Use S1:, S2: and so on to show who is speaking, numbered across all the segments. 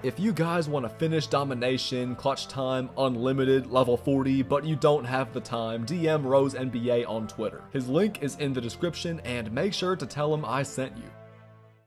S1: If you guys want to finish domination, clutch time, unlimited, level 40, but you don't have the time, DM Rose NBA on Twitter. His link is in the description, and make sure to tell him I sent you.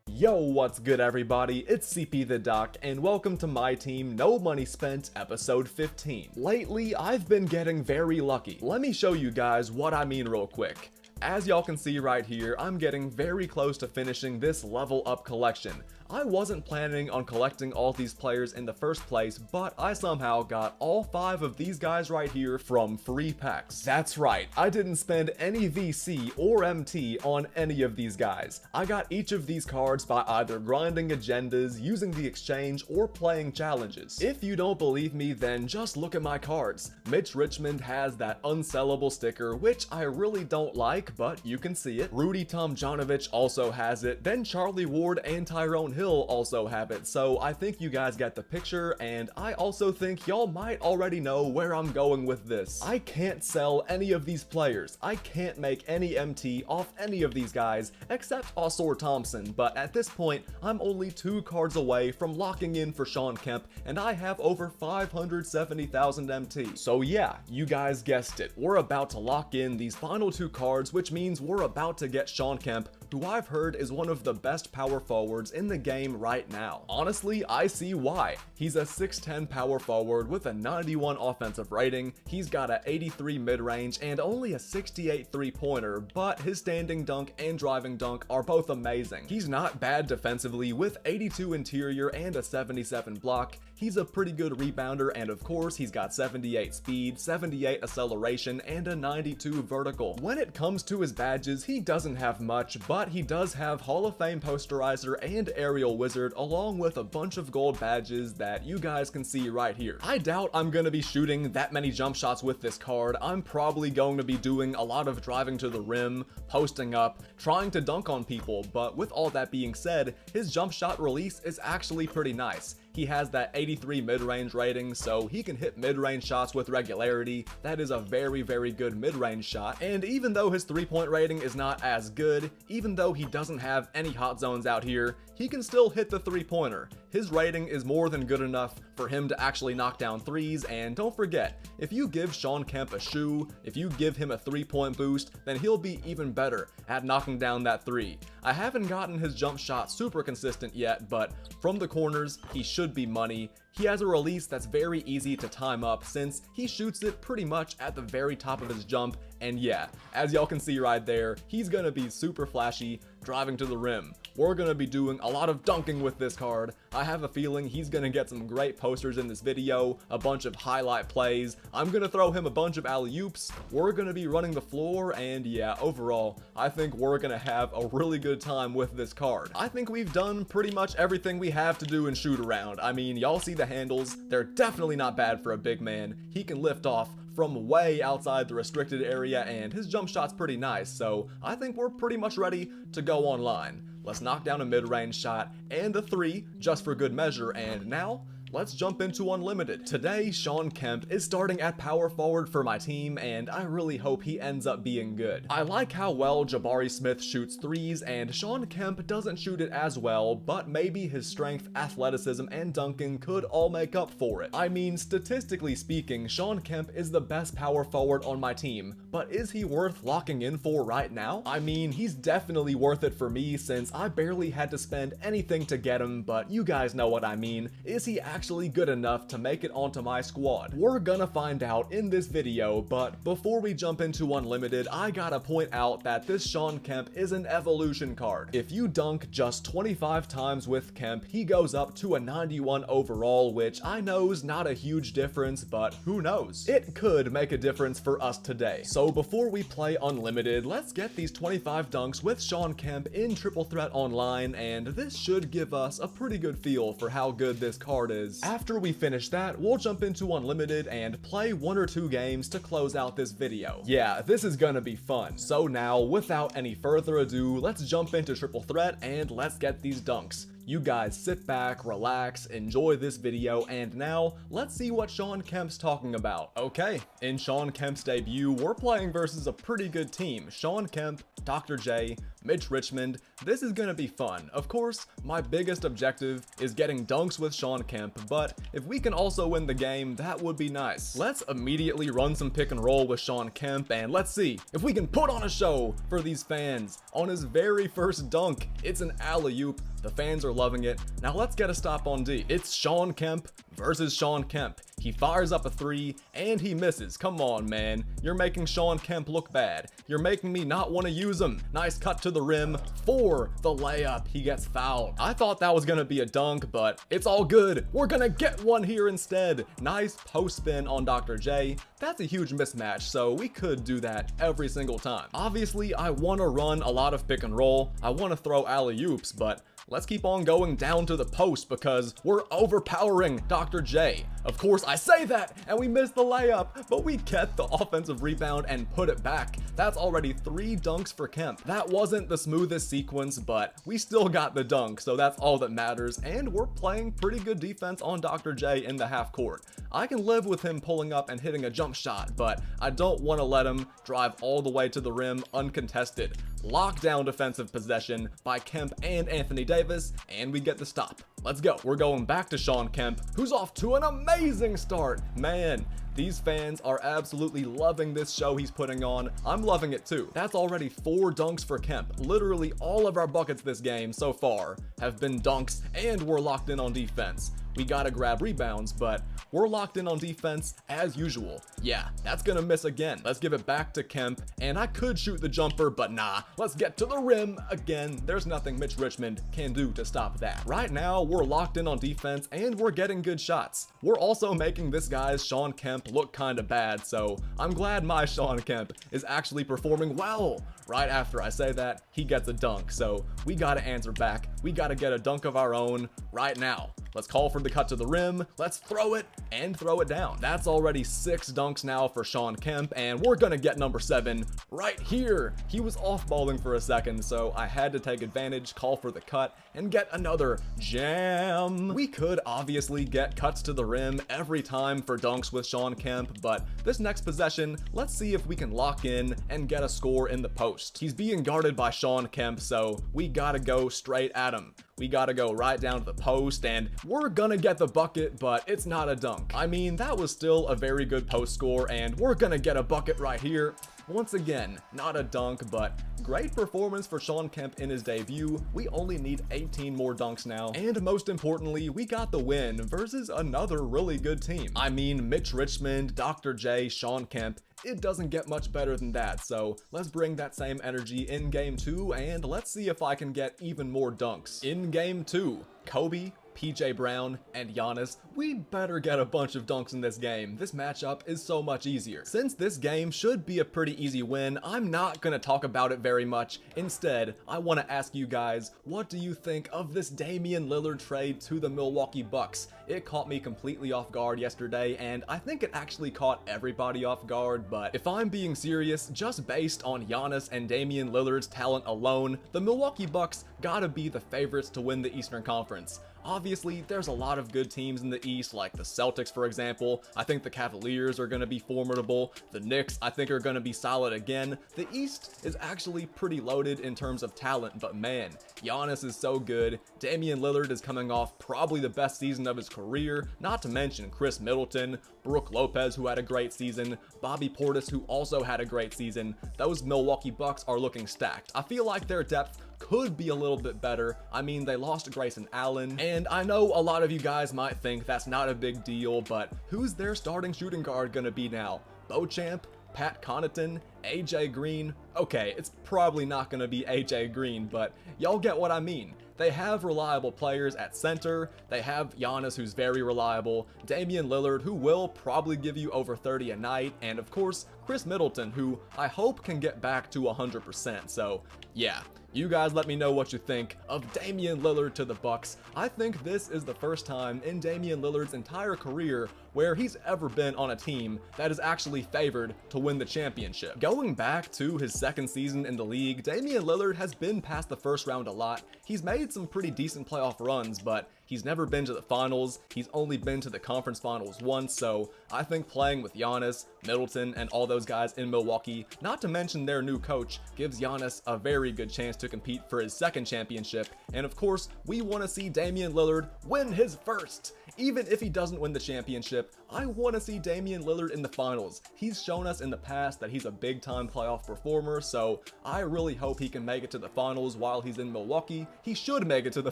S1: Yo, what's good everybody? It's CP the Doc, and welcome to my team No Money Spent episode 15. Lately, I've been getting very lucky. Let me show you guys what I mean real quick. As y'all can see right here, I'm getting very close to finishing this level up collection. I wasn't planning on collecting all these players in the first place, but I somehow got all 5 of these guys right here from free packs. That's right, I didn't spend any VC or MT on any of these guys. I got each of these cards by either grinding agendas, using the exchange, or playing challenges. If you don't believe me, then just look at my cards. Mitch Richmond has that unsellable sticker, which I really don't like, but you can see it. Rudy Tomjanovich also has it, then Charlie Ward and Tyrone Hill also have it, so I think you guys get the picture, and I also think y'all might already know where I'm going with this. I can't sell any of these players. I can't make any MT off any of these guys, except Ausar Thompson, but at this point, I'm only 2 cards away from locking in for Shawn Kemp, and I have over 570,000 MT. So yeah, you guys guessed it. We're about to lock in these final 2 cards, which means we're about to get Shawn Kemp, who I've heard is one of the best power forwards in the game right now. Honestly, I see why. He's a 6'10 power forward with a 91 offensive rating, he's got a 83 mid-range and only a 68 three-pointer, but his standing dunk and driving dunk are both amazing. He's not bad defensively with 82 interior and a 77 block, he's a pretty good rebounder, and of course he's got 78 speed, 78 acceleration, and a 92 vertical. When it comes to his badges, he doesn't have much, but he does have Hall of Fame Posterizer and Aerial Wizard, along with a bunch of gold badges that you guys can see right here. I doubt I'm gonna be shooting that many jump shots with this card. I'm probably going to be doing a lot of driving to the rim, posting up, trying to dunk on people, but with all that being said, his jump shot release is actually pretty nice. He has that 83 mid-range rating, so he can hit mid-range shots with regularity. That is a very, very good mid-range shot. And even though his 3-point rating is not as good, even though he doesn't have any hot zones out here, he can still hit the 3-pointer. His rating is more than good enough for him to actually knock down 3s, and don't forget, if you give Shawn Kemp a shoe, if you give him a 3-point boost, then he'll be even better at knocking down that 3. I haven't gotten his jump shot super consistent yet, but from the corners, he should be money. He has a release that's very easy to time up since he shoots it pretty much at the very top of his jump, and yeah, as y'all can see right there, he's gonna be super flashy driving to the rim. We're gonna be doing a lot of dunking with this card. I have a feeling he's gonna get some great posters in this video, a bunch of highlight plays. I'm gonna throw him a bunch of alley-oops. We're gonna be running the floor, and yeah, overall, I think we're gonna have a really good time with this card. I think we've done pretty much everything we have to do in shoot around. I mean, y'all see the handles, they're definitely not bad for a big man. He can lift off from way outside the restricted area, and his jump shot's pretty nice, so I think we're pretty much ready to go online. Let's knock down a mid-range shot and a 3 just for good measure, and now let's jump into Unlimited. Today, Shawn Kemp is starting at power forward for my team, and I really hope he ends up being good. I like how well Jabari Smith shoots 3s, and Shawn Kemp doesn't shoot it as well, but maybe his strength, athleticism, and dunking could all make up for it. I mean, statistically speaking, Shawn Kemp is the best power forward on my team, but is he worth locking in for right now? I mean, he's definitely worth it for me since I barely had to spend anything to get him, but you guys know what I mean. Is he actually good enough to make it onto my squad? We're gonna find out in this video, but before we jump into Unlimited, I gotta point out that this Shawn Kemp is an evolution card. If you dunk just 25 times with Kemp, he goes up to a 91 overall, which I know is not a huge difference, but who knows? It could make a difference for us today. So before we play Unlimited, let's get these 25 dunks with Shawn Kemp in Triple Threat Online, and this should give us a pretty good feel for how good this card is. After we finish that, we'll jump into Unlimited and play 1 or 2 games to close out this video. Yeah, this is gonna be fun. So now, without any further ado, let's jump into Triple Threat and let's get these dunks. You guys sit back, relax, enjoy this video, and now let's see what Shawn Kemp's talking about. Okay, in Shawn Kemp's debut, we're playing versus a pretty good team. Shawn Kemp, Dr. J, Mitch Richmond. This is gonna be fun. Of course, my biggest objective is getting dunks with Shawn Kemp, but if we can also win the game, that would be nice. Let's immediately run some pick and roll with Shawn Kemp, and let's see if we can put on a show for these fans. On his very first dunk, it's an alley-oop. The fans are loving it. Now let's get a stop on D. It's Shawn Kemp versus Shawn Kemp. He fires up a 3 and he misses. Come on, man. You're making Shawn Kemp look bad. You're making me not want to use him. Nice cut to the rim for the layup. He gets fouled. I thought that was going to be a dunk, but it's all good. We're going to get one here instead. Nice post spin on Dr. J. That's a huge mismatch, so we could do that every single time. Obviously, I want to run a lot of pick and roll. I want to throw alley-oops, but let's keep on going down to the post because we're overpowering Dr. J. Of course, I say that and we miss the layup, but we get the offensive rebound and put it back. That's already 3 dunks for Kemp. That wasn't the smoothest sequence, but we still got the dunk, so that's all that matters, and we're playing pretty good defense on Dr. J in the half court. I can live with him pulling up and hitting a jump shot, but I don't want to let him drive all the way to the rim uncontested. Lockdown defensive possession by Kemp and Anthony Davis, and we get the stop. Let's go. We're going back to Shawn Kemp, who's off to an amazing start. Man, these fans are absolutely loving this show he's putting on. I'm loving it too. That's already 4 dunks for Kemp. Literally all of our buckets this game so far have been dunks, and we're locked in on defense. We gotta grab rebounds, but we're locked in on defense as usual. Yeah, that's gonna miss again. Let's give it back to Kemp, and I could shoot the jumper, but nah. Let's get to the rim again. There's nothing Mitch Richmond can do to stop that. Right now, we're locked in on defense, and we're getting good shots. We're also making this guy's Shawn Kemp look kinda bad, so I'm glad my Shawn Kemp is actually performing well. Right after I say that, he gets a dunk, so we gotta answer back. We gotta get a dunk of our own right now. Let's call for the cut to the rim. Let's throw it and throw it down. That's already 6 dunks now for Shawn Kemp, and we're gonna get number 7 right here. He was off-balling for a second, so I had to take advantage, call for the cut, and get another jam. We could obviously get cuts to the rim every time for dunks with Shawn Kemp, but this next possession, let's see if we can lock in and get a score in the post. He's being guarded by Shawn Kemp, so we gotta go straight at him. We gotta go right down to the post, and we're gonna get the bucket, but it's not a dunk. I mean, that was still a very good post score, and we're gonna get a bucket right here. Once again, not a dunk, but great performance for Shawn Kemp in his debut. We only need 18 more dunks now, and most importantly, we got the win versus another really good team. I mean, Mitch Richmond, Dr. J, Shawn Kemp. It doesn't get much better than that, so let's bring that same energy in game 2, and let's see if I can get even more dunks. In game 2, Kobe, PJ Brown, and Giannis, we better get a bunch of dunks in this game. This matchup is so much easier. Since this game should be a pretty easy win, I'm not gonna talk about it very much. Instead, I want to ask you guys, what do you think of this Damian Lillard trade to the Milwaukee Bucks? It caught me completely off guard yesterday, and I think it actually caught everybody off guard, but if I'm being serious, just based on Giannis and Damian Lillard's talent alone, the Milwaukee Bucks gotta be the favorites to win the Eastern Conference. Obviously, there's a lot of good teams in the East, like the Celtics, for example. I think the Cavaliers are going to be formidable. The Knicks, I think, are going to be solid again. The East is actually pretty loaded in terms of talent, but man, Giannis is so good. Damian Lillard is coming off probably the best season of his career, not to mention Chris Middleton, Brook Lopez, who had a great season, Bobby Portis, who also had a great season. Those Milwaukee Bucks are looking stacked. I feel like their depth could be a little bit better. I mean, they lost Grayson Allen, and I know a lot of you guys might think that's not a big deal, but who's their starting shooting guard gonna be now? Beauchamp? Pat Connaughton? AJ Green? Okay, it's probably not gonna be AJ Green, but y'all get what I mean. They have reliable players at center. They have Giannis, who's very reliable, Damian Lillard, who will probably give you over 30 a night, and of course, Chris Middleton, who I hope can get back to 100%. So yeah, you guys let me know what you think of Damian Lillard to the Bucks. I think this is the first time in Damian Lillard's entire career where he's ever been on a team that is actually favored to win the championship. Going back to his second season in the league, Damian Lillard has been past the first round a lot. He's made some pretty decent playoff runs, but He's never been to the finals. He's only been to the conference finals once, so I think playing with Giannis, Middleton, and all those guys in Milwaukee, not to mention their new coach, gives Giannis a very good chance to compete for his second championship. And of course, we want to see Damian Lillard win his first. Even if he doesn't win the championship, I want to see Damian Lillard in the finals. He's shown us in the past that he's a big-time playoff performer, so I really hope he can make it to the finals while he's in Milwaukee. He should make it to the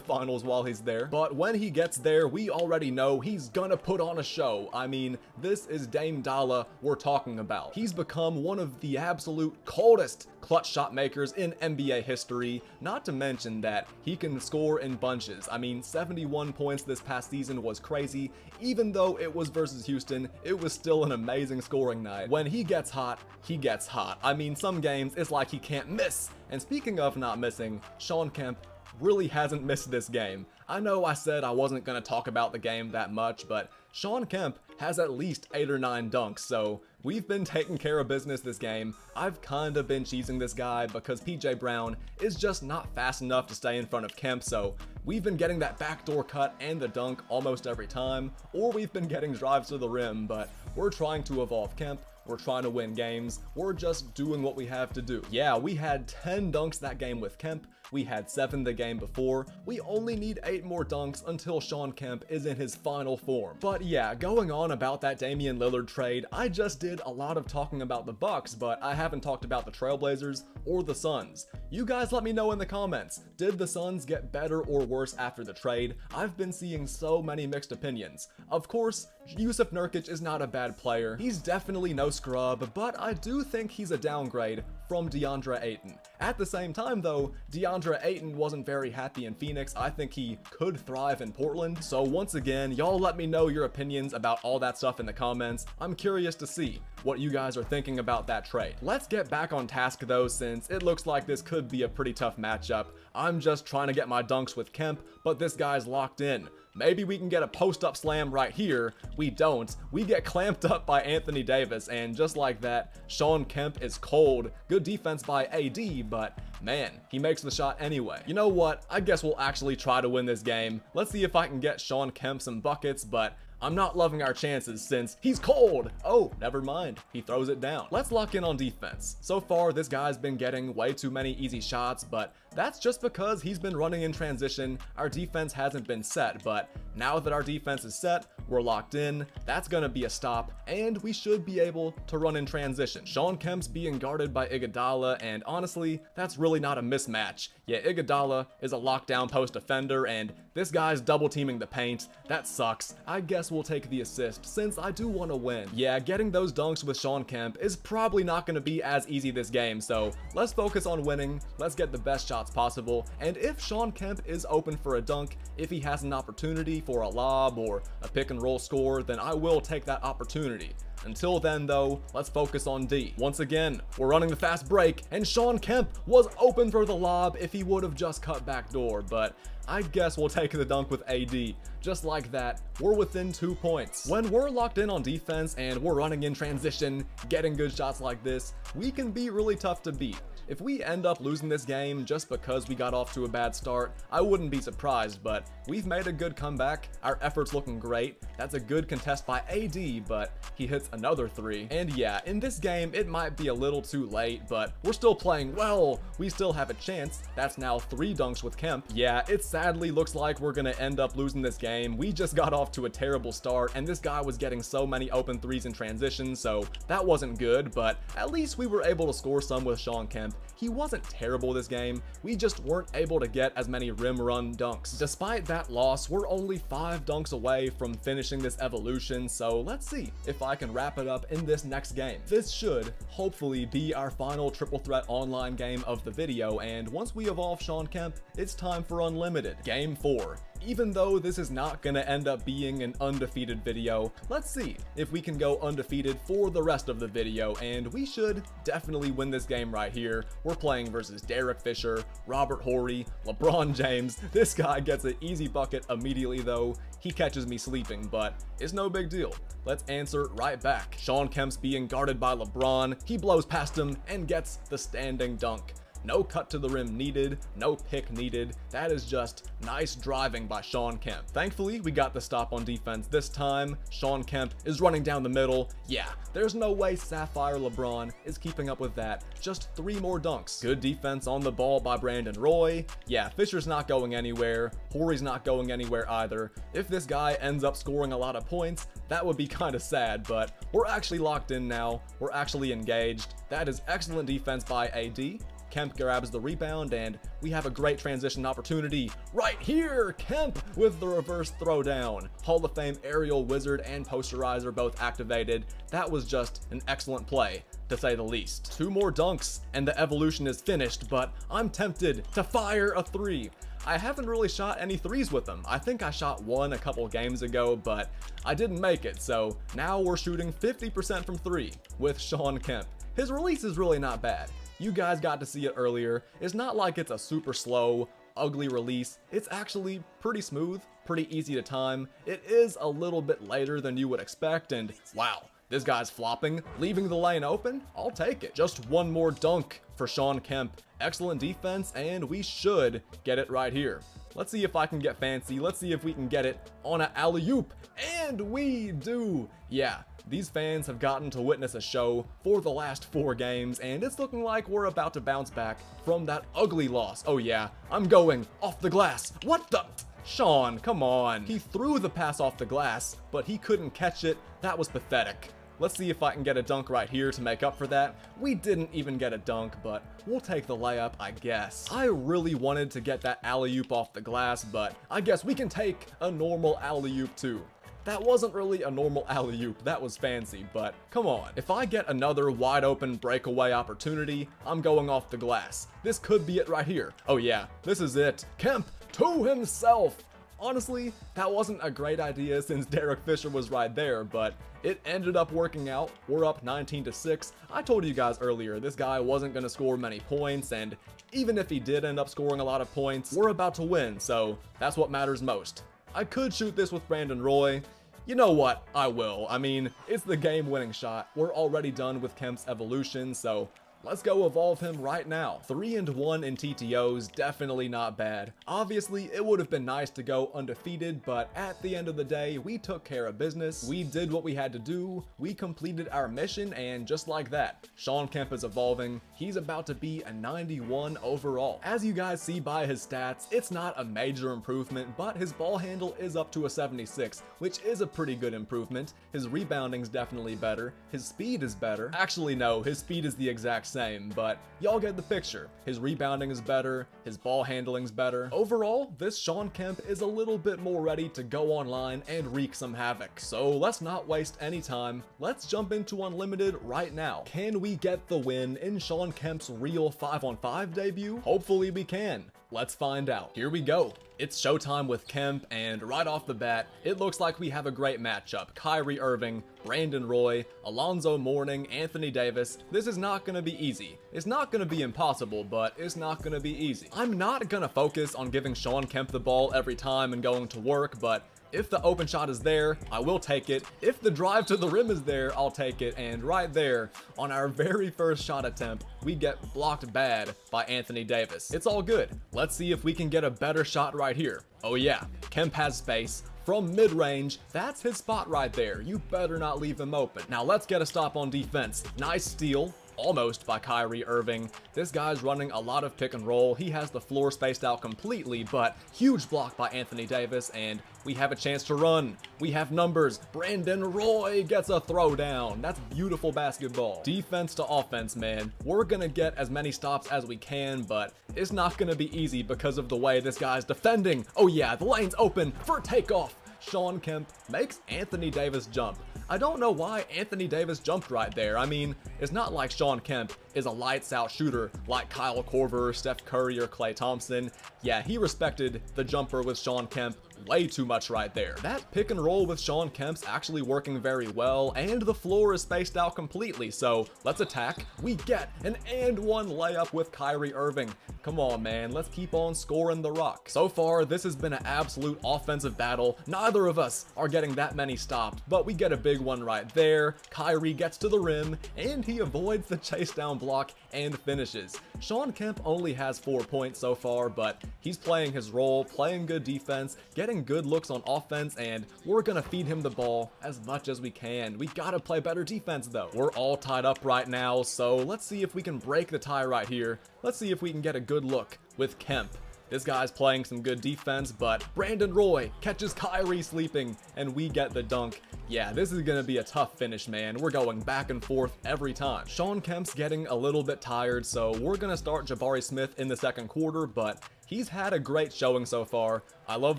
S1: finals while he's there, but when he gets there, we already know he's gonna put on a show. I mean, this is Dame Dalla we're talking about. He's become one of the absolute coldest clutch shot makers in NBA history, not to mention that he can score in bunches. I mean, 71 points this past season was crazy. Even though it was versus Houston, it was still an amazing scoring night. When he gets hot, he gets hot. I mean, some games it's like he can't miss. And speaking of not missing, Shawn Kemp really hasn't missed this game. I know I said I wasn't going to talk about the game that much, but Shawn Kemp has at least 8 or 9 dunks, so we've been taking care of business this game. I've kind of been cheesing this guy because PJ Brown is just not fast enough to stay in front of Kemp, so we've been getting that backdoor cut and the dunk almost every time, or we've been getting drives to the rim, but we're trying to evolve Kemp. We're trying to win games. We're just doing what we have to do. Yeah, we had 10 dunks that game with Kemp. We had 7 the game before. We only need 8 more dunks until Shawn Kemp is in his final form. But yeah, going on about that Damian Lillard trade, I just did a lot of talking about the Bucks, but I haven't talked about the Trailblazers or the Suns. You guys let me know in the comments. Did the Suns get better or worse after the trade? I've been seeing so many mixed opinions. Of course, Jusuf Nurkic is not a bad player. He's definitely no scrub, but I do think he's a downgrade from DeAndre Ayton. At the same time though, DeAndre Ayton wasn't very happy in Phoenix. I think he could thrive in Portland. So once again, y'all let me know your opinions about all that stuff in the comments. I'm curious to see what you guys are thinking about that trade. Let's get back on task though, since it looks like this could be a pretty tough matchup. I'm just trying to get my dunks with Kemp, but this guy's locked in. Maybe we can get a post-up slam right here. We don't. We get clamped up by Anthony Davis, and just like that, Shawn Kemp is cold. Good defense by AD, but man, he makes the shot anyway. You know what? I guess we'll actually try to win this game. Let's see if I can get Shawn Kemp some buckets, but I'm not loving our chances since he's cold. Oh, never mind. He throws it down. Let's lock in on defense. So far, this guy's been getting way too many easy shots, but that's just because he's been running in transition. Our defense hasn't been set, but now that our defense is set, we're locked in. That's gonna be a stop, and we should be able to run in transition. Shawn Kemp's being guarded by Iguodala, and honestly, that's really not a mismatch. Yeah, Iguodala is a lockdown post defender, and this guy's double teaming the paint. That sucks. I guess we'll take the assist since I do want to win. Yeah, getting those dunks with Shawn Kemp is probably not going to be as easy this game, so let's focus on winning. Let's get the best shots possible, and if Shawn Kemp is open for a dunk, if he has an opportunity for a lob or a pick and roll score, then I will take that opportunity. Until then though, let's focus on D. Once again, we're running the fast break, and Shawn Kemp was open for the lob if he would have just cut back door, but I guess we'll take the dunk with AD. Just like that, we're within 2 points. When we're locked in on defense and we're running in transition, getting good shots like this, we can be really tough to beat. If we end up losing this game just because we got off to a bad start, I wouldn't be surprised, but we've made a good comeback. Our effort's looking great. That's a good contest by AD, but he hits another 3. And yeah, in this game, it might be a little too late, but we're still playing well. We still have a chance. That's now 3 dunks with Kemp. Yeah, it sadly looks like we're gonna end up losing this game. We just got off to a terrible start, and this guy was getting so many open 3s in transition, so that wasn't good, but at least we were able to score some with Shawn Kemp. He wasn't terrible this game, we just weren't able to get as many rim run dunks. Despite that loss, we're only 5 dunks away from finishing this evolution, so let's see if I can wrap it up in this next game. This should hopefully be our final triple threat online game of the video, and once we evolve Shawn Kemp, it's time for Unlimited. Game 4. Even though this is not gonna end up being an undefeated video, let's see if we can go undefeated for the rest of the video, and we should definitely win this game right here. We're playing versus Derek Fisher, Robert Horry, LeBron James. This guy gets an easy bucket immediately though. He catches me sleeping, but it's no big deal. Let's answer right back. Shawn Kemp's being guarded by LeBron. He blows past him and gets the standing dunk. No cut to the rim needed, no pick needed. That is just nice driving by Shawn Kemp. Thankfully, we got the stop on defense this time. Shawn Kemp is running down the middle. Yeah, there's no way Sapphire LeBron is keeping up with that. Just 3 more dunks. Good defense on the ball by Brandon Roy. Yeah, Fisher's not going anywhere. Horry's not going anywhere either. If this guy ends up scoring a lot of points, that would be kind of sad, but we're actually locked in now. We're actually engaged. That is excellent defense by AD. Kemp grabs the rebound, and we have a great transition opportunity right here. Kemp with the reverse throwdown. Hall of Fame aerial wizard and posterizer both activated. That was just an excellent play, to say the least. 2 more dunks, and the evolution is finished, but I'm tempted to fire a 3. I haven't really shot any 3s with him. I think I shot 1 a couple games ago, but I didn't make it, so now we're shooting 50% from 3 with Shawn Kemp. His release is really not bad. You guys got to see it earlier. It's not like it's a super slow, ugly release. It's actually pretty smooth, pretty easy to time. It is a little bit later than you would expect, and wow, this guy's flopping, leaving the lane open. I'll take it. Just 1 more dunk for Shawn Kemp. Excellent defense, and we should get it right here. Let's see if I can get fancy. Let's see if we can get it on an alley-oop. And we do. Yeah, these fans have gotten to witness a show for the last 4 games, and it's looking like we're about to bounce back from that ugly loss. Oh yeah, I'm going off the glass. What the? Shawn, come on. He threw the pass off the glass, but he couldn't catch it. That was pathetic. Let's see if I can get a dunk right here to make up for that. We didn't even get a dunk, but we'll take the layup, I guess. I really wanted to get that alley-oop off the glass, but I guess we can take a normal alley-oop too. That wasn't really a normal alley-oop, that was fancy, but come on. If I get another wide open breakaway opportunity, I'm going off the glass. This could be it right here. Oh yeah, this is it. Kemp to himself. Honestly, that wasn't a great idea since Derek Fisher was right there, but it ended up working out. We're up 19-6. I told you guys earlier, this guy wasn't going to score many points, and even if he did end up scoring a lot of points, we're about to win, so that's what matters most. I could shoot this with Brandon Roy. You know what? I will. I mean, it's the game-winning shot. We're already done with Kemp's evolution, so let's go evolve him right now. 3-1 in TTOs, definitely not bad. Obviously, it would have been nice to go undefeated, but at the end of the day, we took care of business. We did what we had to do. We completed our mission, and just like that, Shawn Kemp is evolving. He's about to be a 91 overall. As you guys see by his stats, it's not a major improvement, but his ball handle is up to a 76, which is a pretty good improvement. His rebounding's definitely better. His speed is better. Actually, no, his speed is the exact same, but y'all get the picture. His rebounding is better, his ball handling's better. Overall, this Shawn Kemp is a little bit more ready to go online and wreak some havoc. So let's not waste any time. Let's jump into Unlimited right now. Can we get the win in Shawn Kemp's real 5-on-5 debut? Hopefully we can. Let's find out. Here we go. It's showtime with Kemp, and right off the bat, it looks like we have a great matchup. Kyrie Irving, Brandon Roy, Alonzo Mourning, Anthony Davis. This is not gonna be easy. It's not gonna be impossible, but it's not gonna be easy. I'm not gonna focus on giving Shawn Kemp the ball every time and going to work, but if the open shot is there, I will take it. If the drive to the rim is there, I'll take it. And right there, on our very first shot attempt, we get blocked bad by Anthony Davis. It's all good. Let's see if we can get a better shot right here. Oh yeah, Kemp has space. From mid-range, that's his spot right there. You better not leave him open. Now let's get a stop on defense. Nice steal. Almost by Kyrie Irving. This guy's running a lot of pick and roll. He has the floor spaced out completely, but huge block by Anthony Davis, and we have a chance to run. We have numbers. Brandon Roy gets a throwdown. That's beautiful basketball. Defense to offense, man. We're gonna get as many stops as we can, but it's not gonna be easy because of the way this guy's defending. Oh yeah, the lane's open for takeoff. Shawn Kemp makes Anthony Davis jump. I don't know why Anthony Davis jumped right there. I mean, it's not like Shawn Kemp is a lights out shooter like Kyle Korver, Steph Curry, or Klay Thompson. Yeah, he respected the jumper with Shawn Kemp way too much right there. That pick and roll with Shawn Kemp's actually working very well, and the floor is spaced out completely, so let's attack. We get an and one layup with Kyrie Irving. Come on, man, let's keep on scoring the rock. So far, this has been an absolute offensive battle. Neither of us are getting that many stopped, but we get a big one right there. Kyrie gets to the rim, and he avoids the chase down block and finishes. Shawn Kemp only has 4 points so far, but he's playing his role, playing good defense, getting good looks on offense, and we're gonna feed him the ball as much as we can. We gotta play better defense though. We're all tied up right now, so let's see if we can break the tie right here. Let's see if we can get a good look with Kemp. This guy's playing some good defense, but Brandon Roy catches Kyrie sleeping, and we get the dunk. Yeah, this is gonna be a tough finish, man. We're going back and forth every time. Shawn Kemp's getting a little bit tired, so we're gonna start Jabari Smith in the second quarter, but he's had a great showing so far. I love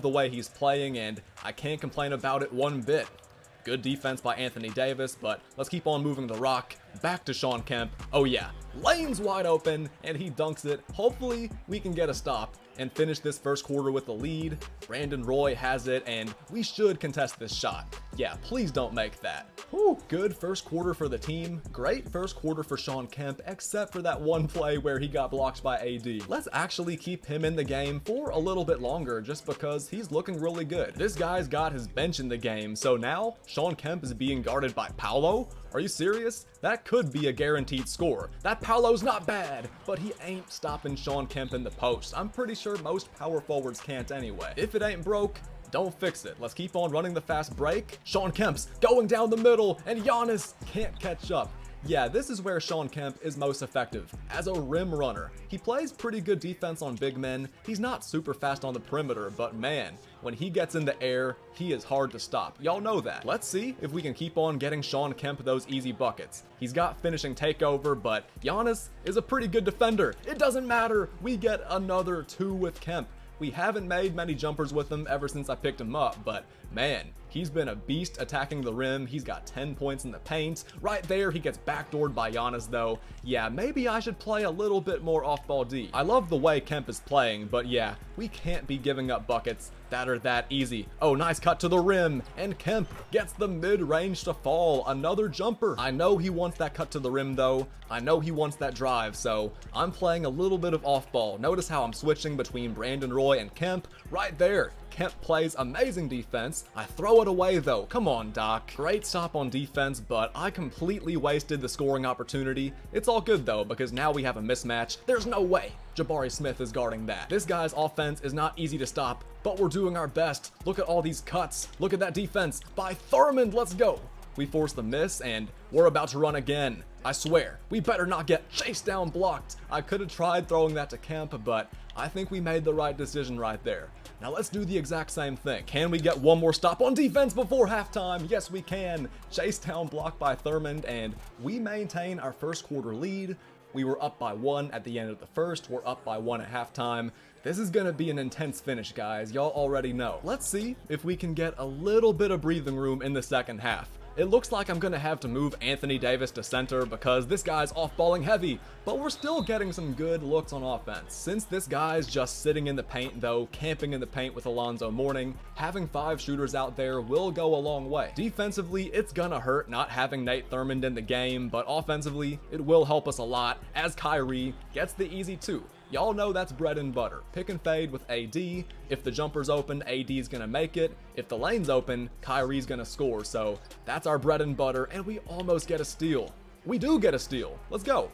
S1: the way he's playing, and I can't complain about it one bit. Good defense by Anthony Davis, but let's keep on moving the rock. Back to Shawn Kemp. Oh yeah, lane's wide open, and he dunks it. Hopefully, we can get a stop and finish this first quarter with the lead. Brandon Roy has it, and we should contest this shot. Yeah, please don't make that. Whew, good first quarter for the team. Great first quarter for Shawn Kemp, except for that one play where he got blocked by AD. Let's actually keep him in the game for a little bit longer, just because he's looking really good. This guy's got his bench in the game, so now Shawn Kemp is being guarded by Paolo? Are you serious? That could be a guaranteed score. That Paolo's not bad, but he ain't stopping Shawn Kemp in the post. I'm pretty sure most power forwards can't anyway. If it ain't broke, don't fix it. Let's keep on running the fast break. Shawn Kemp's going down the middle, and Giannis can't catch up. Yeah, this is where Shawn Kemp is most effective, as a rim runner. He plays pretty good defense on big men. He's not super fast on the perimeter, but man, when he gets in the air, he is hard to stop. Y'all know that. Let's see if we can keep on getting Shawn Kemp those easy buckets. He's got finishing takeover, but Giannis is a pretty good defender. It doesn't matter. We get another 2 with Kemp. We haven't made many jumpers with him ever since I picked him up, but man, he's been a beast attacking the rim. He's got 10 points in the paint. Right there, he gets backdoored by Giannis though. Yeah, maybe I should play a little bit more off-ball D. I love the way Kemp is playing, but yeah, we can't be giving up buckets that are that easy. Oh, nice cut to the rim, and Kemp gets the mid-range to fall. Another jumper. I know he wants that cut to the rim though. I know he wants that drive, so I'm playing a little bit of off-ball. Notice how I'm switching between Brandon Roy and Kemp. Right there. Kemp plays amazing defense. I throw it away though. Come on, Doc. Great stop on defense, but I completely wasted the scoring opportunity. It's all good though, because now we have a mismatch. There's no way Jabari Smith is guarding that. This guy's offense is not easy to stop, but we're doing our best. Look at all these cuts. Look at that defense by Thurmond. Let's go. We force the miss, and we're about to run again. I swear, we better not get chased down blocked. I could have tried throwing that to Kemp, but I think we made the right decision right there. Now let's do the exact same thing. Can we get one more stop on defense before halftime? Yes, we can. Chase down block by Thurmond, and we maintain our first quarter lead. We were up by 1 at the end of the first. We're up by 1 at halftime. This is gonna be an intense finish, guys. Y'all already know. Let's see if we can get a little bit of breathing room in the second half. It looks like I'm gonna have to move Anthony Davis to center because this guy's off-balling heavy, but we're still getting some good looks on offense. Since this guy's just sitting in the paint though, camping in the paint with Alonzo Mourning, having 5 shooters out there will go a long way. Defensively, it's gonna hurt not having Nate Thurmond in the game, but offensively, it will help us a lot as Kyrie gets the easy 2. Y'all know that's bread and butter. Pick and fade with AD. If the jumper's open, AD's gonna make it. If the lane's open, Kyrie's gonna score. So that's our bread and butter, and we almost get a steal. We do get a steal. Let's go.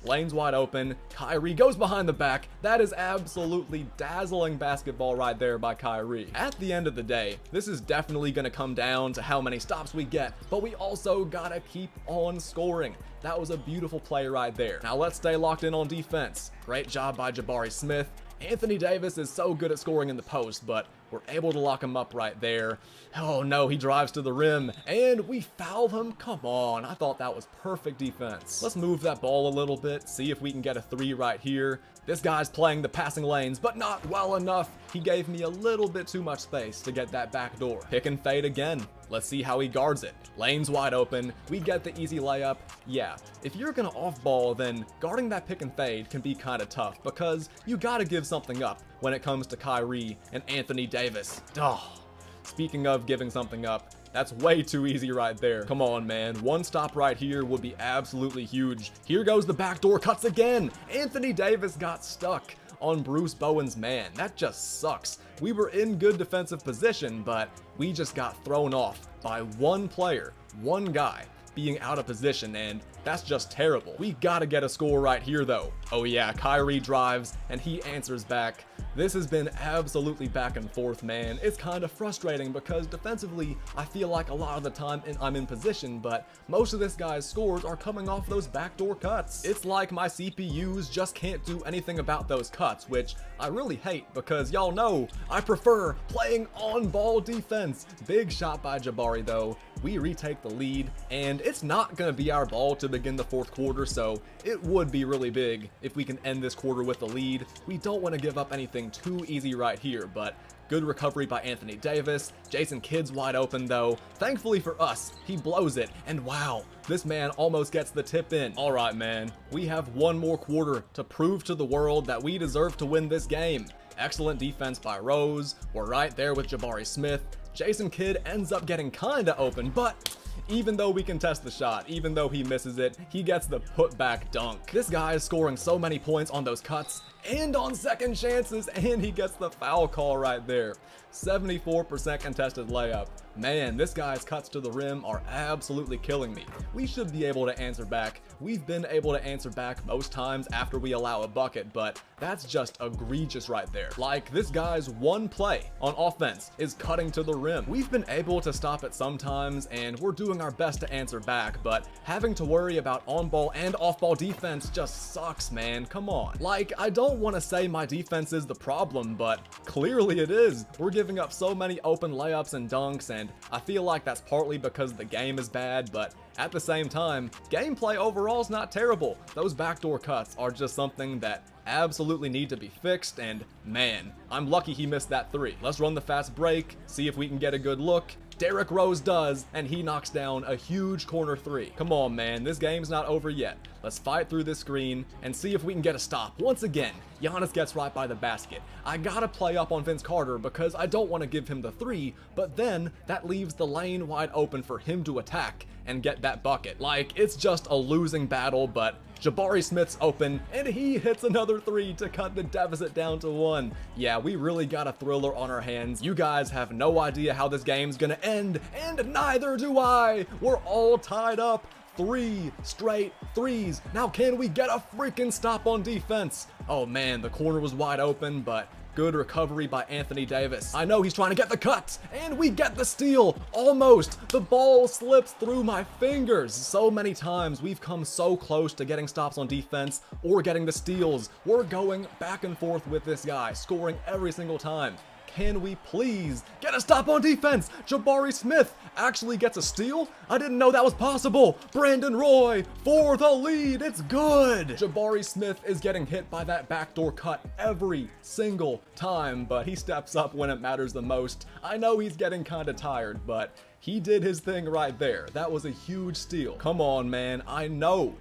S1: Lane's wide open. Kyrie goes behind the back. That is absolutely dazzling basketball right there by Kyrie. At the end of the day, this is definitely going to come down to how many stops we get, but we also gotta keep on scoring. That was a beautiful play right there. Now let's stay locked in on defense. Great job by Jabari Smith. Anthony Davis is so good at scoring in the post, but we're able to lock him up right there. Oh no, he drives to the rim, and we foul him? Come on, I thought that was perfect defense. Let's move that ball a little bit, see if we can get a 3 right here. This guy's playing the passing lanes, but not well enough. He gave me a little bit too much space to get that back door. Pick and fade again. Let's see how he guards it. Lane's wide open. We get the easy layup. Yeah, if you're gonna off ball, then guarding that pick and fade can be kind of tough because you gotta give something up when it comes to Kyrie and Anthony Davis. Oh, speaking of giving something up, that's way too easy right there. Come on, man. One stop right here would be absolutely huge. Here goes the backdoor cuts again. Anthony Davis got stuck on Bruce Bowen's man. That just sucks. We were in good defensive position, but we just got thrown off by one player, one guy. being out of position, and that's just terrible. We gotta get a score right here though. Oh yeah, Kyrie drives and he answers back. This has been absolutely back and forth, man. It's kind of frustrating because defensively, I feel like a lot of the time I'm in position, but most of this guy's scores are coming off those backdoor cuts. It's like my CPUs just can't do anything about those cuts, which I really hate because y'all know I prefer playing on-ball defense. Big shot by Jabari though. We retake the lead, and it's not going to be our ball to begin the fourth quarter, so it would be really big if we can end this quarter with the lead. We don't want to give up anything too easy right here, but good recovery by Anthony Davis. Jason Kidd's wide open though. Thankfully for us, he blows it, and wow, this man almost gets the tip in. All right, man, we have one more quarter to prove to the world that we deserve to win this game. Excellent defense by Rose. We're right there with Jabari Smith. Jason Kidd ends up getting kinda open, but even though we contest the shot, even though he misses it, he gets the putback dunk. This guy is scoring so many points on those cuts and on second chances, and he gets the foul call right there. 74% contested layup. Man, this guy's cuts to the rim are absolutely killing me. We should be able to answer back. We've been able to answer back most times after we allow a bucket, but that's just egregious right there. Like, this guy's one play on offense is cutting to the rim. We've been able to stop it sometimes, and we're doing our best to answer back, but having to worry about on-ball and off-ball defense just sucks, man. Come on. Like, I don't want to say my defense is the problem, but clearly it is. We're giving up so many open layups and dunks, and I feel like that's partly because the game is bad, but at the same time, gameplay overall is not terrible. Those backdoor cuts are just something that absolutely need to be fixed, and man, I'm lucky he missed that three. Let's run the fast break, see if we can get a good look. Derrick Rose does, and he knocks down a huge corner three. Come on, man, this game's not over yet. Let's fight through this screen and see if we can get a stop. Once again, Giannis gets right by the basket. I gotta play up on Vince Carter because I don't want to give him the three, but then that leaves the lane wide open for him to attack and get that bucket. Like, it's just a losing battle, but Jabari Smith's open, and he hits another three to cut the deficit down to 1. Yeah, we really got a thriller on our hands. You guys have no idea how this game's gonna end, and neither do I. We're all tied up. 3 straight threes. Now can we get a freaking stop on defense? Oh man, the corner was wide open, but good recovery by Anthony Davis. I know he's trying to get the cut, and we get the steal. Almost. The ball slips through my fingers. So many times we've come so close to getting stops on defense or getting the steals. We're going back and forth with this guy, scoring every single time. Can we please get a stop on defense? Jabari Smith actually gets a steal? I didn't know that was possible. Brandon Roy for the lead. It's good. Jabari Smith is getting hit by that backdoor cut every single time, but he steps up when it matters the most. I know he's getting kind of tired, but he did his thing right there. That was a huge steal. Come on, man. I know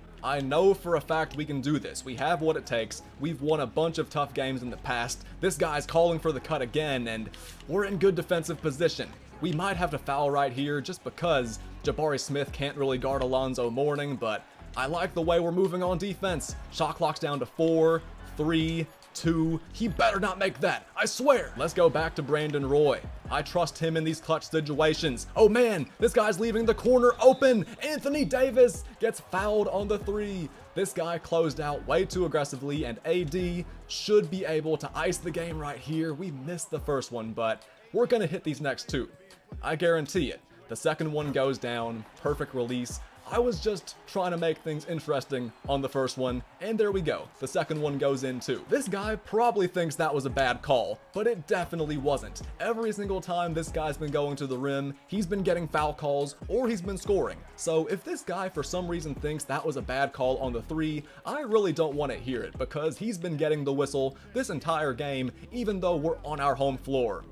S1: for a fact we can do this. We have what it takes. We've won a bunch of tough games in the past. This guy's calling for the cut again, and we're in good defensive position. We might have to foul right here just because Jabari Smith can't really guard Alonzo Mourning, but I like the way we're moving on defense. Shot clock's down to 4, 3, 2. He better not make that, I swear. Let's go back to Brandon Roy. I trust him in these clutch situations. Oh man, this guy's leaving the corner open. Anthony Davis gets fouled on the 3. This guy closed out way too aggressively, and AD should be able to ice the game right here. We missed the first one, but we're gonna hit these next 2. I guarantee it. The second one goes down, perfect release. I was just trying to make things interesting on the first one, and there we go. The second one goes in too. This guy probably thinks that was a bad call, but it definitely wasn't. Every single time this guy's been going to the rim, he's been getting foul calls or he's been scoring. So if this guy for some reason thinks that was a bad call on the 3, I really don't want to hear it because he's been getting the whistle this entire game, even though we're on our home floor.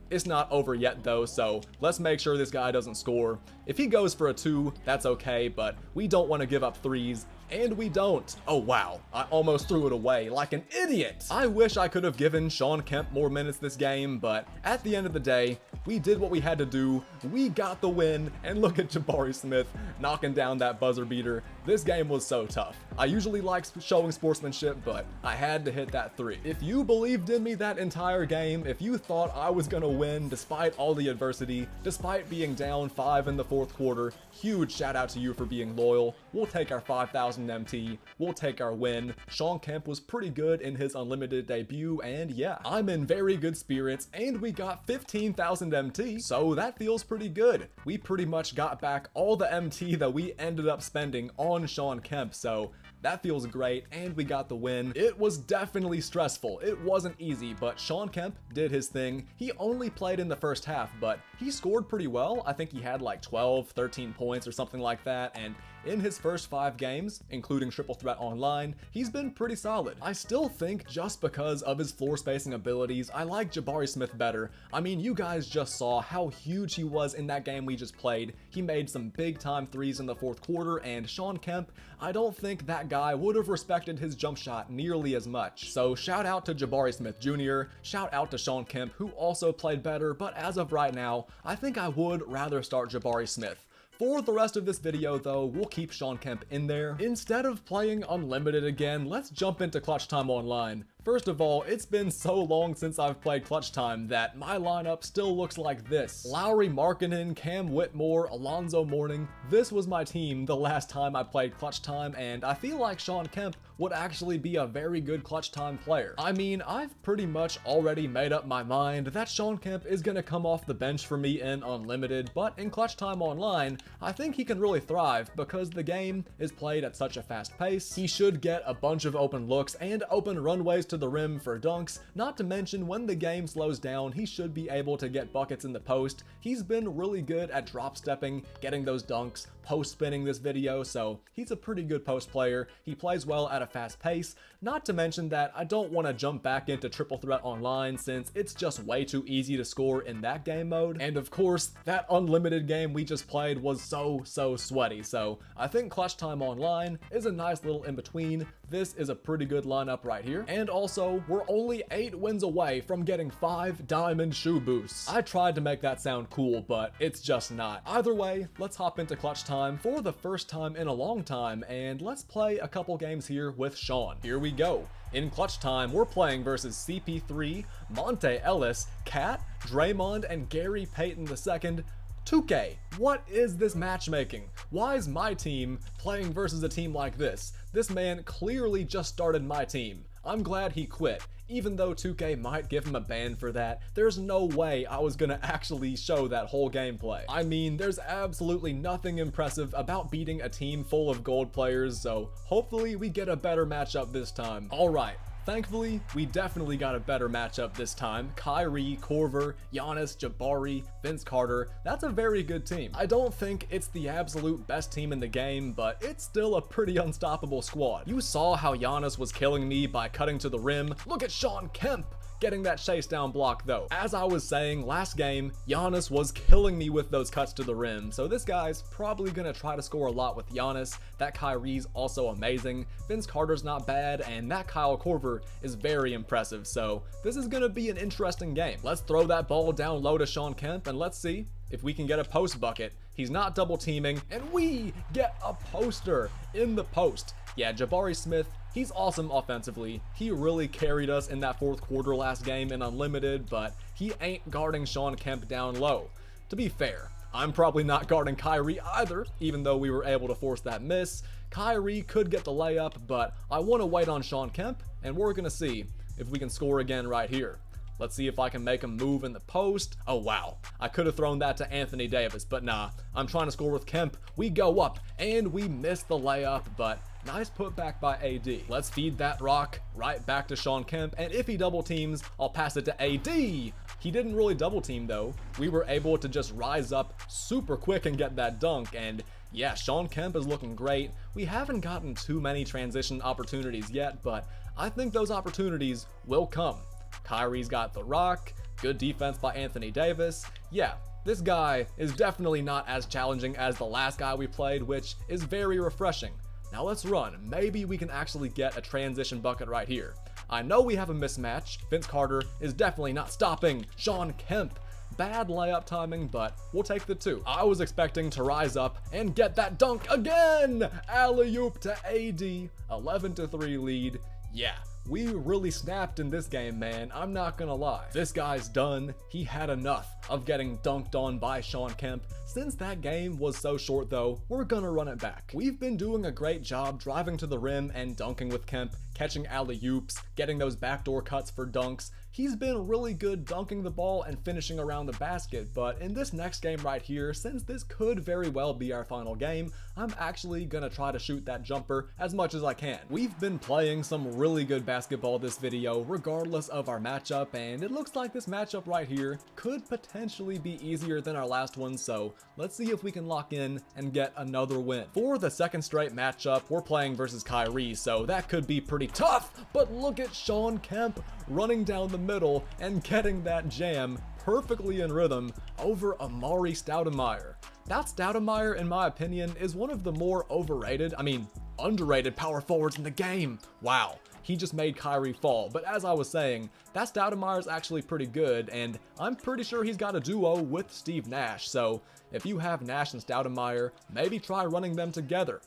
S1: It's not over yet though, so let's make sure this guy doesn't score. If he goes for a 2, that's okay, but we don't want to give up 3s And we don't. Oh wow, I almost threw it away like an idiot. I wish I could have given Shawn Kemp more minutes this game, but at the end of the day, we did what we had to do. We got the win, and look at Jabari Smith knocking down that buzzer beater. This game was so tough. I usually like showing sportsmanship, but I had to hit that three. If you believed in me that entire game, if you thought I was gonna win despite all the adversity, despite being down 5 in the fourth quarter, huge shout out to you for being loyal. We'll take our 5,000 MT. We'll take our win. Shawn Kemp was pretty good in his unlimited debut, and yeah, I'm in very good spirits, and we got 15,000 MT, so that feels pretty good. We pretty much got back all the MT that we ended up spending on Shawn Kemp, so that feels great, and we got the win. It was definitely stressful. It wasn't easy, but Shawn Kemp did his thing. He only played in the first half, but he scored pretty well. I think he had like 12, 13 points or something like that, and in his first 5 games, including Triple Threat Online, he's been pretty solid. I still think just because of his floor spacing abilities, I like Jabari Smith better. I mean, you guys just saw how huge he was in that game we just played. He made some big time threes in the fourth quarter, and Shawn Kemp, I don't think that guy would have respected his jump shot nearly as much. So shout out to Jabari Smith Jr., shout out to Shawn Kemp, who also played better, but as of right now, I think I would rather start Jabari Smith. For the rest of this video though, we'll keep Shawn Kemp in there. Instead of playing Unlimited again, let's jump into Clutch Time Online. First of all, it's been so long since I've played Clutch Time that my lineup still looks like this. Lowry Markkanen, Cam Whitmore, Alonzo Mourning. This was my team the last time I played Clutch Time, and I feel like Shawn Kemp would actually be a very good Clutch Time player. I mean, I've pretty much already made up my mind that Shawn Kemp is gonna come off the bench for me in Unlimited, but in Clutch Time Online, I think he can really thrive because the game is played at such a fast pace. He should get a bunch of open looks and open runways to the rim for dunks, not to mention when the game slows down, he should be able to get buckets in the post. He's been really good at drop stepping, getting those dunks, post spinning this video, so he's a pretty good post player. He plays well at a fast pace, not to mention that I don't want to jump back into Triple Threat Online since it's just way too easy to score in that game mode. And of course, that Unlimited game we just played was so sweaty, so I think Clutch Time Online is a nice little in between. This is a pretty good lineup right here. And also, we're only 8 wins away from getting 5 diamond shoe boosts. I tried to make that sound cool, but it's just not. Either way, let's hop into Clutch Time for the first time in a long time, and let's play a couple games here with Shawn. Here we go. In Clutch Time, we're playing versus CP3, Monte Ellis, Cat, Draymond, and Gary Payton II. 2K, what is this matchmaking? Why is my team playing versus a team like this? This man clearly just started my team. I'm glad he quit. Even though 2K might give him a ban for that, there's no way I was gonna actually show that whole gameplay. I mean, there's absolutely nothing impressive about beating a team full of gold players, so hopefully we get a better matchup this time. Alright. Thankfully, we definitely got a better matchup this time. Kyrie, Korver, Giannis, Jabari, Vince Carter. That's a very good team. I don't think it's the absolute best team in the game, but it's still a pretty unstoppable squad. You saw how Giannis was killing me by cutting to the rim. Look at Shawn Kemp getting that chase down block though. As I was saying, last game, Giannis was killing me with those cuts to the rim, so this guy's probably gonna try to score a lot with Giannis. That Kyrie's also amazing, Vince Carter's not bad, and that Kyle Korver is very impressive, so this is gonna be an interesting game. Let's throw that ball down low to Shawn Kemp, and let's see if we can get a post bucket. He's not double teaming, and we get a poster in the post. Yeah, Jabari Smith, he's awesome offensively. He really carried us in that fourth quarter last game in Unlimited, but he ain't guarding Shawn Kemp down low. To be fair, I'm probably not guarding Kyrie either, even though we were able to force that miss. Kyrie could get the layup, but I want to wait on Shawn Kemp, and we're going to see if we can score again right here. Let's see if I can make him move in the post. Oh wow, I could have thrown that to Anthony Davis, but nah, I'm trying to score with Kemp. We go up, and we miss the layup, but nice putback by AD. Let's feed that rock right back to Shawn Kemp, and if he double teams, I'll pass it to AD. He didn't really double team though. We were able to just rise up super quick and get that dunk, and yeah, Shawn Kemp is looking great. We haven't gotten too many transition opportunities yet, but I think those opportunities will come. Kyrie's got the rock, good defense by Anthony Davis. Yeah, this guy is definitely not as challenging as the last guy we played, which is very refreshing. Now let's run. Maybe we can actually get a transition bucket right here. I know we have a mismatch. Vince Carter is definitely not stopping Shawn Kemp. Bad layup timing, but we'll take the 2. I was expecting to rise up and get that dunk again! Alley-oop to AD, 11-3 lead. Yeah, we really snapped in this game, man. I'm not gonna lie. This guy's done. He had enough of getting dunked on by Shawn Kemp. Since that game was so short though, we're gonna run it back. We've been doing a great job driving to the rim and dunking with Kemp, catching alley-oops, getting those backdoor cuts for dunks. He's been really good dunking the ball and finishing around the basket, but in this next game right here, since this could very well be our final game, I'm actually gonna try to shoot that jumper as much as I can. We've been playing some really good basketball this video, regardless of our matchup, and it looks like this matchup right here could potentially be easier than our last one, so let's see if we can lock in and get another win. For the second straight matchup, we're playing versus Kyrie, so that could be pretty tough, but look at Shawn Kemp running down the middle and getting that jam perfectly in rhythm over Amari Stoudemire. That Stoudemire, in my opinion, is one of the more underrated power forwards in the game. Wow, he just made Kyrie fall. But as I was saying, that Stoudemire is actually pretty good, and I'm pretty sure he's got a duo with Steve Nash. So if you have Nash and Stoudemire, maybe try running them together.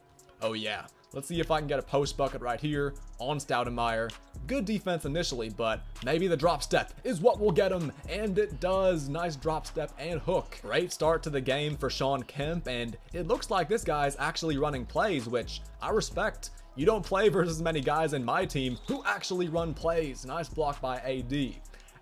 S1: Oh yeah, let's see if I can get a post bucket right here on Stoudemire. Good defense initially, but maybe the drop step is what will get him, and it does. Nice drop step and hook. Great start to the game for Shawn Kemp, and it looks like this guy's actually running plays, which I respect. You don't play versus many guys in my team who actually run plays. Nice block by AD.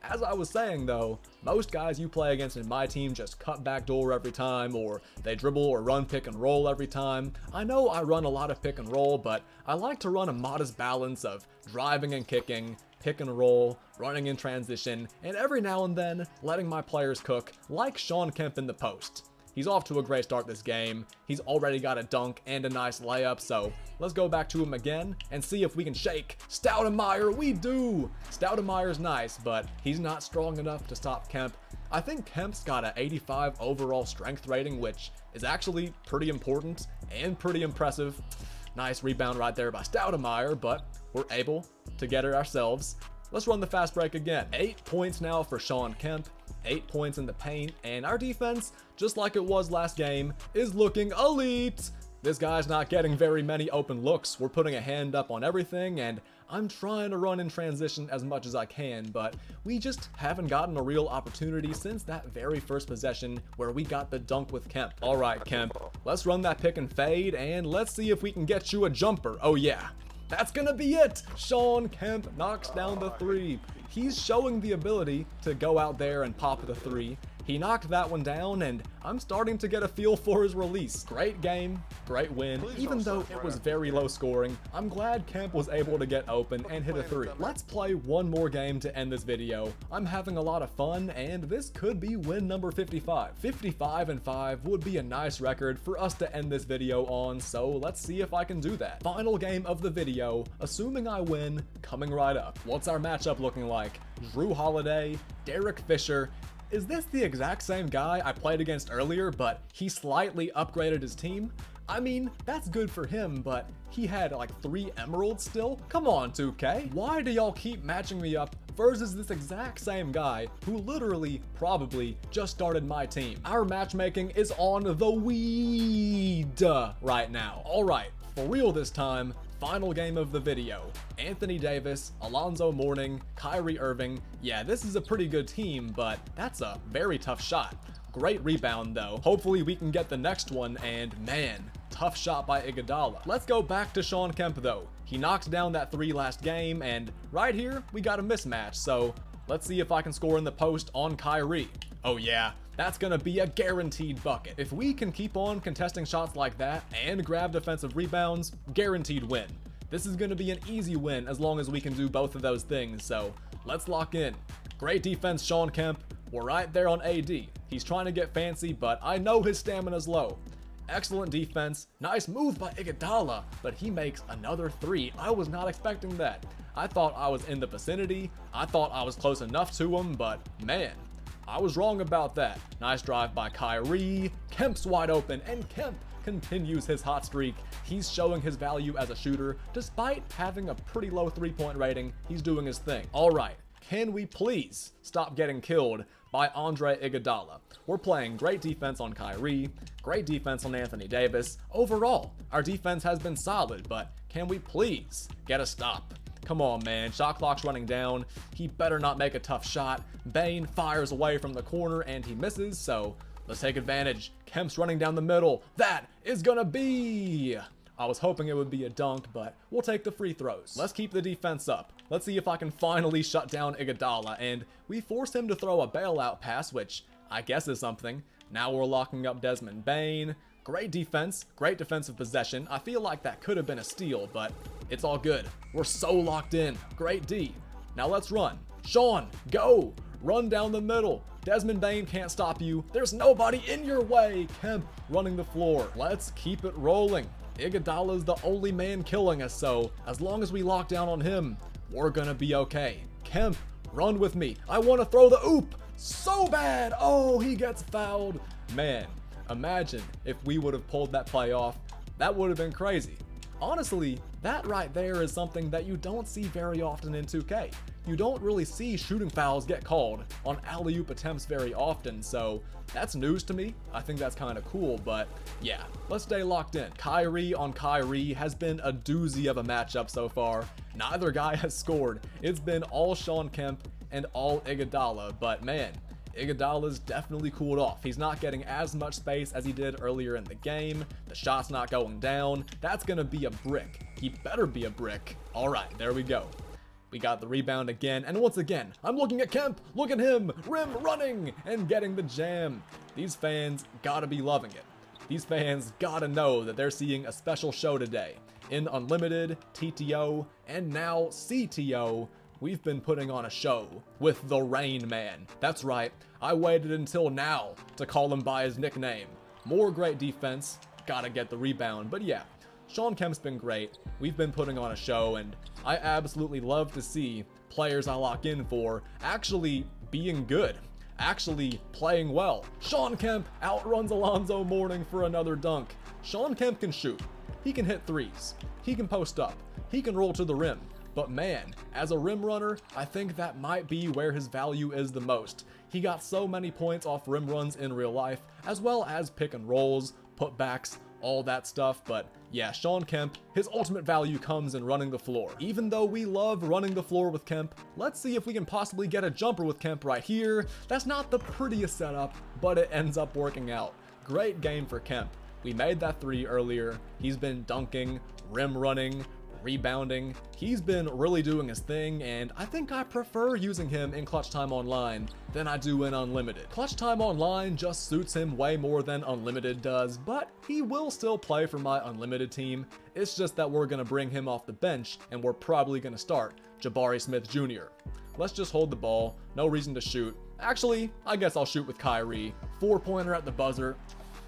S1: As I was saying though, most guys you play against in my team just cut backdoor every time, or they dribble or run pick and roll every time. I know I run a lot of pick and roll, but I like to run a modest balance of driving and kicking, pick and roll, running in transition, and every now and then letting my players cook, like Shawn Kemp in the post. He's off to a great start this game. He's already got a dunk and a nice layup, so let's go back to him again and see if we can shake Stoudemire. We do! Stoudemire's nice, but he's not strong enough to stop Kemp. I think Kemp's got an 85 overall strength rating, which is actually pretty important and pretty impressive. Nice rebound right there by Stoudemire, but we're able to get it ourselves. Let's run the fast break again. 8 points now for Shawn Kemp, 8 points in the paint, and our defense, just like it was last game, is looking elite. This guy's not getting very many open looks. We're putting a hand up on everything, and I'm trying to run in transition as much as I can, but we just haven't gotten a real opportunity since that very first possession where we got the dunk with Kemp. All right, Kemp, let's run that pick and fade, and let's see if we can get you a jumper. Oh yeah. That's gonna be it! Shawn Kemp knocks down the 3. He's showing the ability to go out there and pop the 3. He knocked that one down, and I'm starting to get a feel for his release. Great game, great win. Even though it was very low scoring, I'm glad Kemp was able to get open and hit a 3. Let's play one more game to end this video. I'm having a lot of fun, and this could be win number 55. 55-5 would be a nice record for us to end this video on, so let's see if I can do that. Final game of the video, assuming I win, coming right up. What's our matchup looking like? Drew Holiday, Derek Fisher. Is this the exact same guy I played against earlier, but he slightly upgraded his team? I mean, that's good for him, but he had like 3 emeralds still? Come on, 2K. Why do y'all keep matching me up versus this exact same guy who literally probably just started my team? Our matchmaking is on the weed right now. All right, for real this time. Final game of the video. Anthony Davis, Alonzo Mourning, Kyrie Irving. Yeah, this is a pretty good team, but that's a very tough shot. Great rebound though. Hopefully we can get the next one, and man, tough shot by Iguodala. Let's go back to Shawn Kemp though. He knocked down that 3 last game, and right here, we got a mismatch, so let's see if I can score in the post on Kyrie. Oh yeah, that's gonna be a guaranteed bucket. If we can keep on contesting shots like that and grab defensive rebounds, guaranteed win. This is gonna be an easy win as long as we can do both of those things, so let's lock in. Great defense, Shawn Kemp. We're right there on AD. He's trying to get fancy, but I know his stamina's low. Excellent defense. Nice move by Iguodala, but he makes another 3. I was not expecting that. I thought I was in the vicinity. I thought I was close enough to him, but man, I was wrong about that. Nice drive by Kyrie. Kemp's wide open, and Kemp continues his hot streak. He's showing his value as a shooter. Despite having a pretty low three-point rating, he's doing his thing. All right, can we please stop getting killed by Andre Iguodala? We're playing great defense on Kyrie, great defense on Anthony Davis. Overall, our defense has been solid, but can we please get a stop? Come on, man. Shot clock's running down. He better not make a tough shot. Bane fires away from the corner, and he misses, so let's take advantage. Kemp's running down the middle. That is gonna be... I was hoping it would be a dunk, but we'll take the free throws. Let's keep the defense up. Let's see if I can finally shut down Iguodala, and we force him to throw a bailout pass, which I guess is something. Now we're locking up Desmond Bane. Great defense, great defensive possession. I feel like that could have been a steal, but it's all good. We're so locked in. Great D. Now let's run. Shawn, go! Run down the middle. Desmond Bane can't stop you. There's nobody in your way. Kemp running the floor. Let's keep it rolling. Iguodala's the only man killing us, so as long as we lock down on him, we're gonna be okay. Kemp, run with me. I want to throw the oop so bad. Oh, he gets fouled. Man, imagine if we would have pulled that play off. That would have been crazy. Honestly, that right there is something that you don't see very often in 2K. You don't really see shooting fouls get called on alley-oop attempts very often, so that's news to me. I think that's kind of cool, but yeah, let's stay locked in. Kyrie on Kyrie has been a doozy of a matchup so far. Neither guy has scored. It's been all Shawn Kemp and all Iguodala, but man, Iguodala's definitely cooled off. He's not getting as much space as he did earlier in the game. The shot's not going down. That's gonna be a brick. He better be a brick. All right, there we go. We got the rebound again, and once again, I'm looking at Kemp. Look at him, rim running and getting the jam. These fans gotta be loving it. These fans gotta know that they're seeing a special show today. In Unlimited, TTO, and now CTO, we've been putting on a show with the Rain Man. That's right, I waited until now to call him by his nickname. More great defense, gotta get the rebound, but yeah, Shawn Kemp's been great. We've been putting on a show, and I absolutely love to see players I lock in for actually being good, actually playing well. Shawn Kemp outruns Alonzo Mourning for another dunk. Shawn Kemp can shoot. He can hit threes. He can post up. He can roll to the rim. But man, as a rim runner, I think that might be where his value is the most. He got so many points off rim runs in real life, as well as pick and rolls, putbacks, all that stuff, but yeah, Shawn Kemp, his ultimate value comes in running the floor. Even though we love running the floor with Kemp, let's see if we can possibly get a jumper with Kemp right here. That's not the prettiest setup, but it ends up working out. Great game for Kemp. We made that three earlier. He's been dunking, rim running, rebounding. He's been really doing his thing, and I think I prefer using him in Clutch Time Online than I do in Unlimited. Clutch Time Online just suits him way more than Unlimited does, but he will still play for my Unlimited team. It's just that we're gonna bring him off the bench, and we're probably gonna start Jabari Smith Jr. Let's just hold the ball, no reason to shoot. Actually, I guess I'll shoot with Kyrie. 4-pointer at the buzzer.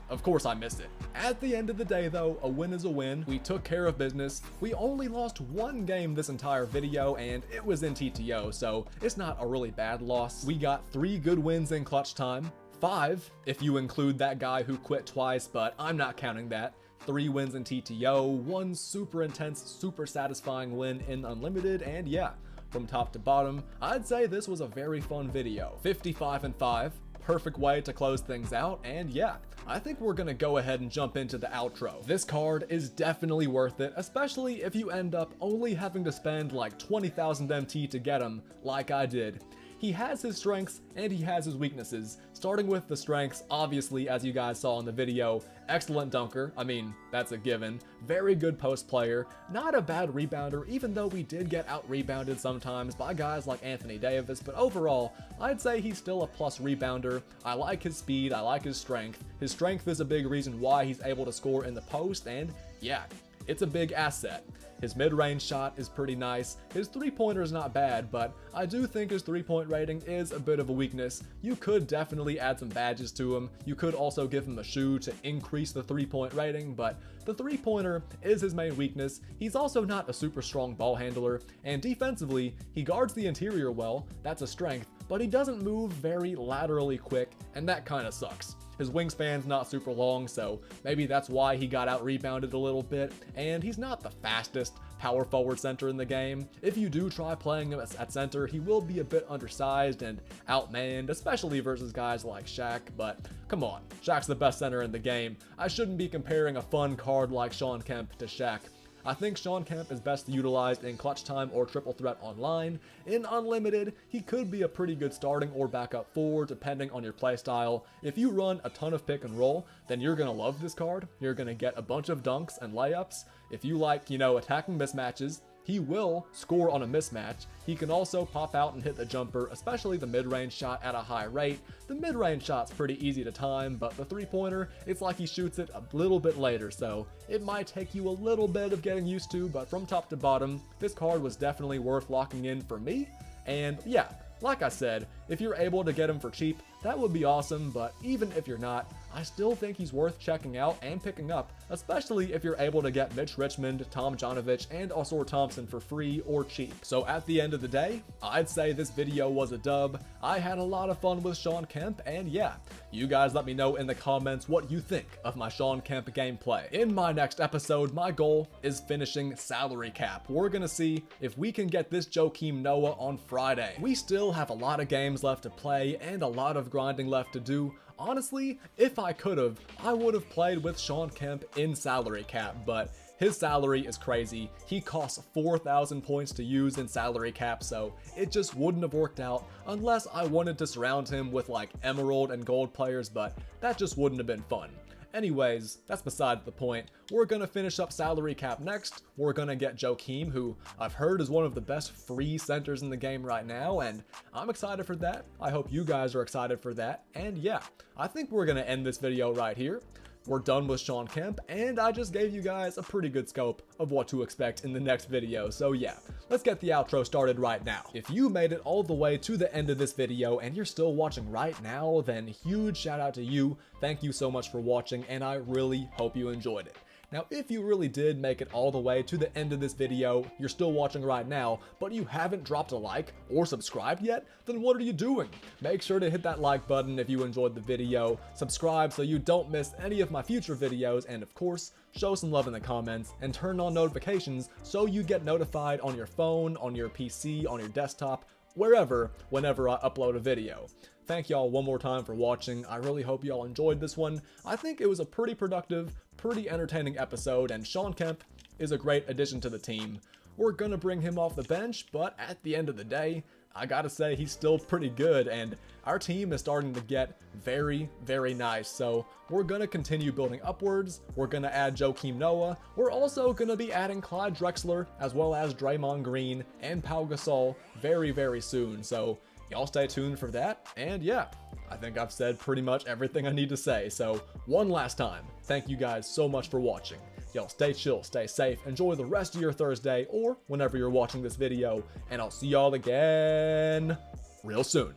S1: Of course I missed it. At the end of the day though, a win is a win. We took care of business. We only lost one game this entire video, and it was in TTO, so it's not a really bad loss. We got 3 good wins in Clutch Time. 5, if you include that guy who quit twice, but I'm not counting that. 3 wins in TTO, 1 super intense, super satisfying win in Unlimited, and yeah, from top to bottom, I'd say this was a very fun video. 55-5. Perfect way to close things out, and yeah, I think we're gonna go ahead and jump into the outro. This card is definitely worth it, especially if you end up only having to spend like 20,000 MT to get him, like I did. He has his strengths and he has his weaknesses. Starting with the strengths, obviously, as you guys saw in the video, excellent dunker, I mean, that's a given. Very good post player, not a bad rebounder, even though we did get out-rebounded sometimes by guys like Anthony Davis, but overall, I'd say he's still a plus rebounder. I like his speed, I like his strength. His strength is a big reason why he's able to score in the post, and yeah, it's a big asset. His mid-range shot is pretty nice, his three-pointer is not bad, but I do think his three-point rating is a bit of a weakness. You could definitely add some badges to him, you could also give him a shoe to increase the three-point rating, but the three-pointer is his main weakness. He's also not a super strong ball handler, and defensively, he guards the interior well, that's a strength, but he doesn't move very laterally quick, and that kinda sucks. His wingspan's not super long, so maybe that's why he got out-rebounded a little bit, and he's not the fastest power forward center in the game. If you do try playing him at center, he will be a bit undersized and outmanned, especially versus guys like Shaq, but come on, Shaq's the best center in the game. I shouldn't be comparing a fun card like Shawn Kemp to Shaq. I think Shawn Kemp is best utilized in clutch time or triple threat online. In unlimited, he could be a pretty good starting or backup forward depending on your playstyle. If you run a ton of pick and roll, then you're gonna love this card. You're gonna get a bunch of dunks and layups. If you like, attacking mismatches, he will score on a mismatch. He can also pop out and hit the jumper, especially the mid-range shot at a high rate. The mid-range shot's pretty easy to time, but the three-pointer, it's like he shoots it a little bit later, so it might take you a little bit of getting used to, but from top to bottom, this card was definitely worth locking in for me. And yeah, like I said, if you're able to get him for cheap, that would be awesome, but even if you're not, I still think he's worth checking out and picking up, especially if you're able to get Mitch Richmond, Tomjanovich, and Ausar Thompson for free or cheap. So at the end of the day, I'd say this video was a dub. I had a lot of fun with Shawn Kemp, and yeah, you guys let me know in the comments what you think of my Shawn Kemp gameplay. In my next episode, my goal is finishing salary cap. We're gonna see if we can get this Joakim Noah on Friday. We still have a lot of games left to play and a lot of grinding left to do. Honestly, if I could've, I would've played with Shawn Kemp in salary cap, but his salary is crazy. He costs 4,000 points to use in salary cap, so it just wouldn't have worked out unless I wanted to surround him with like emerald and gold players, but that just wouldn't have been fun. Anyways, that's beside the point. We're gonna finish up salary cap next. We're gonna get Joakim, who I've heard is one of the best free centers in the game right now, and I'm excited for that. I hope you guys are excited for that. And yeah, I think we're gonna end this video right here. We're done with Shawn Kemp, and I just gave you guys a pretty good scope of what to expect in the next video, so yeah, let's get the outro started right now. If you made it all the way to the end of this video and you're still watching right now, then huge shout out to you. Thank you so much for watching, and I really hope you enjoyed it. Now, if you really did make it all the way to the end of this video, you're still watching right now, but you haven't dropped a like or subscribed yet, then what are you doing? Make sure to hit that like button if you enjoyed the video, subscribe so you don't miss any of my future videos, and of course, show some love in the comments, and turn on notifications so you get notified on your phone, on your PC, on your desktop, wherever, whenever I upload a video. Thank y'all one more time for watching. I really hope y'all enjoyed this one. I think it was a pretty productive, pretty entertaining episode, and Shawn Kemp is a great addition to the team. We're gonna bring him off the bench, but at the end of the day, I gotta say he's still pretty good, and our team is starting to get very, very nice. So we're gonna continue building upwards. We're gonna add Joakim Noah. We're also gonna be adding Clyde Drexler, as well as Draymond Green and Pau Gasol very, very soon. So y'all stay tuned for that, and yeah, I think I've said pretty much everything I need to say, so one last time, thank you guys so much for watching. Y'all stay chill, stay safe, enjoy the rest of your Thursday, or whenever you're watching this video, and I'll see y'all again real soon.